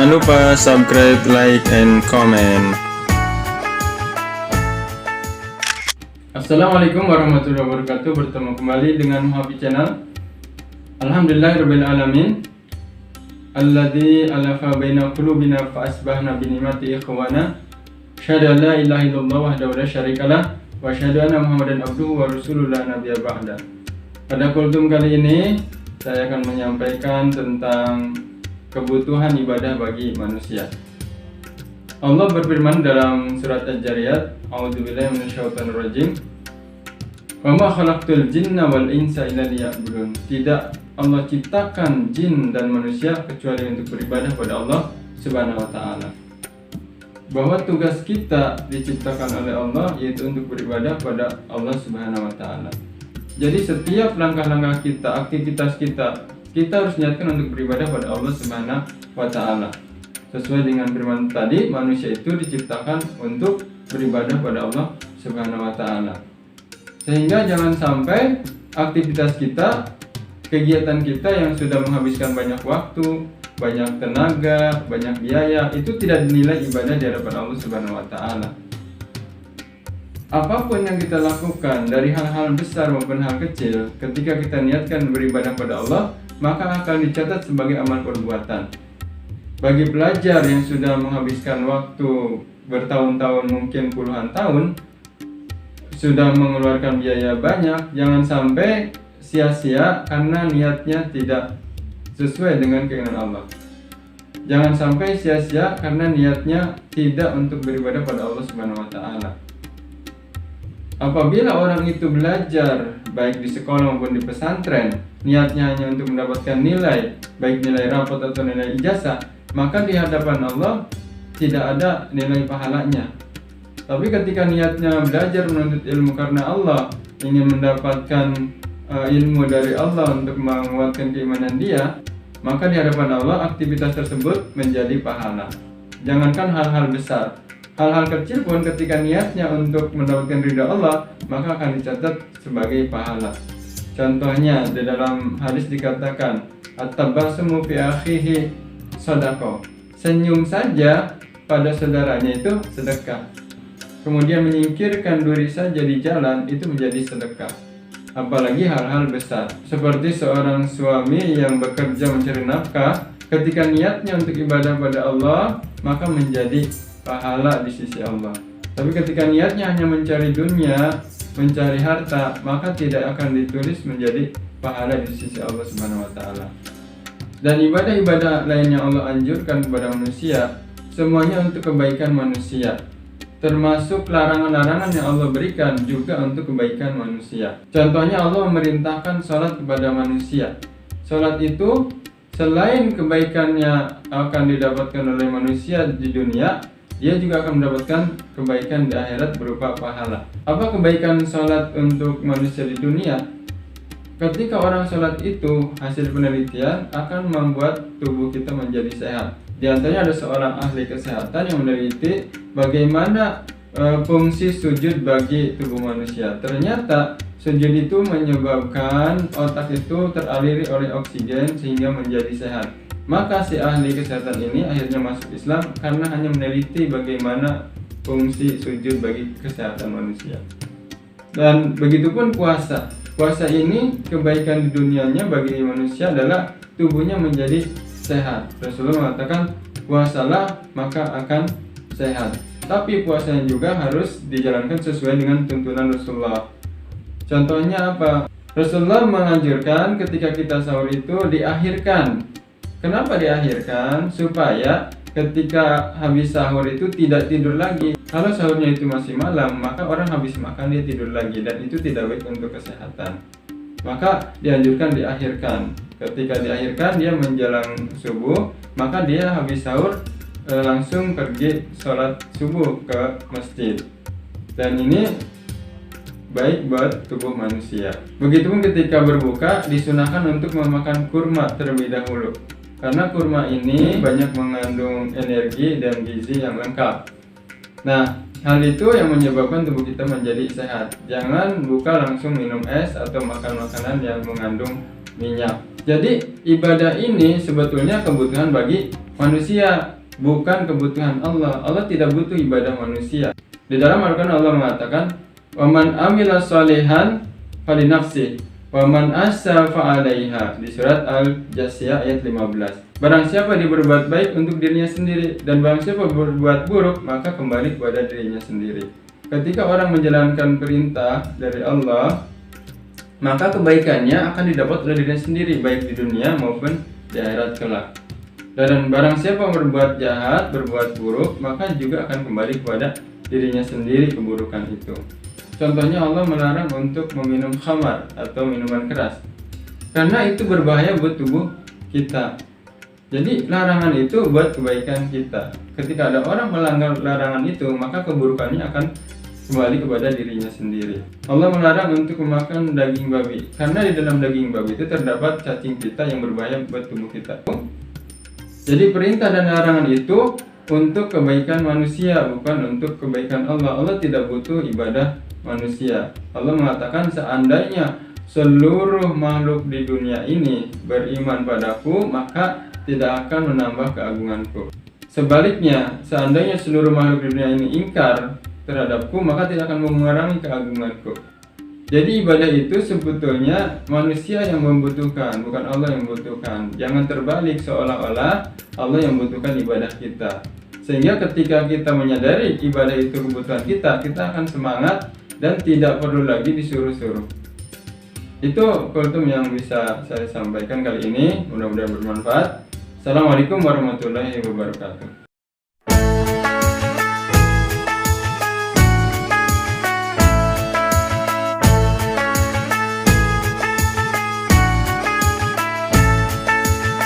Jangan lupa subscribe, like, and comment. Assalamualaikum warahmatullahi wabarakatuh. Bertemu kembali dengan Muhabi Channel. Alhamdulillahirabbil alamin. Alladzi alafa baina qulubina fa asbahna bi ni'mati ikhwana. Asyhadu an la ilaha illallah wahdahu la syarikalah wa asyhadu anna Muhammadan abduhu wa rasuluhu la nabiyya ba'da. Pada kultum kali ini saya akan menyampaikan tentang kebutuhan ibadah bagi manusia. Allah berfirman dalam surat Al-Jariyat, A'udzubillahi minasyaitonirrajim. Wa ma khalaqtul jinna wal insa illa liya'budun. Tidak Allah ciptakan jin dan manusia kecuali untuk beribadah pada Allah Subhanahu wa taala. Bahwa tugas kita diciptakan oleh Allah yaitu untuk beribadah pada Allah Subhanahu wa taala. Jadi setiap langkah-langkah kita, aktivitas kita harus niatkan untuk beribadah pada Allah Subhanahu wa taala. Sesuai dengan firman tadi, manusia itu diciptakan untuk beribadah pada Allah Subhanahu wa taala. Sehingga jangan sampai aktivitas kita, kegiatan kita yang sudah menghabiskan banyak waktu, banyak tenaga, banyak biaya, itu tidak dinilai ibadah di hadapan Allah Subhanahu wa taala. Apapun yang kita lakukan, dari hal-hal besar maupun hal kecil, ketika kita niatkan beribadah pada Allah, maka akan dicatat sebagai amal perbuatan. Bagi pelajar yang sudah menghabiskan waktu bertahun-tahun, mungkin puluhan tahun, sudah mengeluarkan biaya banyak, jangan sampai sia-sia karena niatnya tidak sesuai dengan keinginan Allah. Jangan sampai sia-sia karena niatnya tidak untuk beribadah pada Allah Subhanahu wa taala. Apabila orang itu belajar baik di sekolah maupun di pesantren, niatnya hanya untuk mendapatkan nilai, baik nilai rapot atau nilai ijazah, maka di hadapan Allah tidak ada nilai pahalanya. Tapi ketika niatnya belajar menuntut ilmu karena Allah, ingin mendapatkan ilmu dari Allah untuk menguatkan keimanan dia, maka di hadapan Allah aktivitas tersebut menjadi pahala. Jangankan hal-hal besar, hal-hal kecil pun ketika niatnya untuk mendapatkan ridha Allah, maka akan dicatat sebagai pahala. Contohnya di dalam hadis dikatakan, at-tabassumu fi akhihi shadaqah. Senyum saja pada saudaranya itu sedekah. Kemudian menyingkirkan duri saja di jalan itu menjadi sedekah. Apalagi hal-hal besar, seperti seorang suami yang bekerja mencari nafkah, ketika niatnya untuk ibadah pada Allah, maka menjadi pahala di sisi Allah. Tapi ketika niatnya hanya mencari dunia, mencari harta, maka tidak akan ditulis menjadi pahala di sisi Allah Subhanahu wa taala. Dan ibadah-ibadah lain yang Allah anjurkan kepada manusia, semuanya untuk kebaikan manusia. Termasuk larangan-larangan yang Allah berikan juga untuk kebaikan manusia. Contohnya Allah memerintahkan sholat kepada manusia. Sholat itu selain kebaikannya akan didapatkan oleh manusia di dunia, dia juga akan mendapatkan kebaikan di akhirat berupa pahala. Apa kebaikan sholat untuk manusia di dunia? Ketika orang sholat itu, hasil penelitian akan membuat tubuh kita menjadi sehat. Di antaranya ada seorang ahli kesehatan yang meneliti bagaimana fungsi sujud bagi tubuh manusia. Ternyata sujud itu menyebabkan otak itu teraliri oleh oksigen sehingga menjadi sehat. Maka si ahli kesehatan ini akhirnya masuk Islam karena hanya meneliti bagaimana fungsi sujud bagi kesehatan manusia. Dan begitupun puasa. Puasa ini kebaikan di dunianya bagi manusia adalah tubuhnya menjadi sehat. Rasulullah mengatakan, puasalah maka akan sehat. Tapi puasanya juga harus dijalankan sesuai dengan tuntunan Rasulullah. Contohnya apa? Rasulullah menganjurkan ketika kita sahur itu diakhirkan. Kenapa diakhirkan? Supaya ketika habis sahur itu tidak tidur lagi. Kalau sahurnya itu masih malam, maka orang habis makan dia tidur lagi, dan itu tidak baik untuk kesehatan. Maka dianjurkan diakhirkan. Ketika diakhirkan dia menjelang subuh, maka dia habis sahur langsung pergi sholat subuh ke masjid. Dan ini baik buat tubuh manusia. Begitupun ketika berbuka disunahkan untuk memakan kurma terlebih dahulu. Karena kurma ini banyak mengandung energi dan gizi yang lengkap. Nah, hal itu yang menyebabkan tubuh kita menjadi sehat. Jangan buka langsung minum es atau makan makanan yang mengandung minyak. Jadi ibadah ini sebetulnya kebutuhan bagi manusia. bukan kebutuhan Allah. Allah tidak butuh ibadah manusia. Di dalam Al-Quran Allah mengatakan, "Waman amila sholihan falinafsi, waman asa fa'alaiha" di surat Al-Jasiyah ayat 15. Barang siapa dia berbuat baik untuk dirinya sendiri, dan barang siapa berbuat buruk maka kembali kepada dirinya sendiri. Ketika orang menjalankan perintah dari Allah, maka kebaikannya akan didapat oleh dirinya sendiri, baik di dunia maupun di akhirat kelak. Dan barang siapa berbuat jahat, berbuat buruk, maka juga akan kembali kepada dirinya sendiri keburukan itu. Contohnya Allah melarang untuk meminum khamar atau minuman keras, karena itu berbahaya buat tubuh kita. Jadi larangan itu buat kebaikan kita. Ketika ada orang melanggar larangan itu, maka keburukannya akan kembali kepada dirinya sendiri. Allah melarang untuk memakan daging babi, karena di dalam daging babi itu terdapat cacing pita yang berbahaya buat tubuh kita. Jadi perintah dan larangan itu untuk kebaikan manusia, bukan untuk kebaikan Allah. Allah tidak butuh ibadah manusia. Allah mengatakan, seandainya seluruh makhluk di dunia ini beriman padaku, maka tidak akan menambah keagunganku. Sebaliknya, seandainya seluruh makhluk di dunia ini ingkar terhadapku, maka tidak akan mengurangi keagunganku. Jadi ibadah itu sebetulnya manusia yang membutuhkan, bukan Allah yang membutuhkan. Jangan terbalik seolah-olah Allah yang membutuhkan ibadah kita. Sehingga ketika kita menyadari ibadah itu kebutuhan kita, kita akan semangat dan tidak perlu lagi disuruh-suruh. Itu kultum yang bisa saya sampaikan kali ini, mudah-mudahan bermanfaat. Assalamualaikum warahmatullahi wabarakatuh.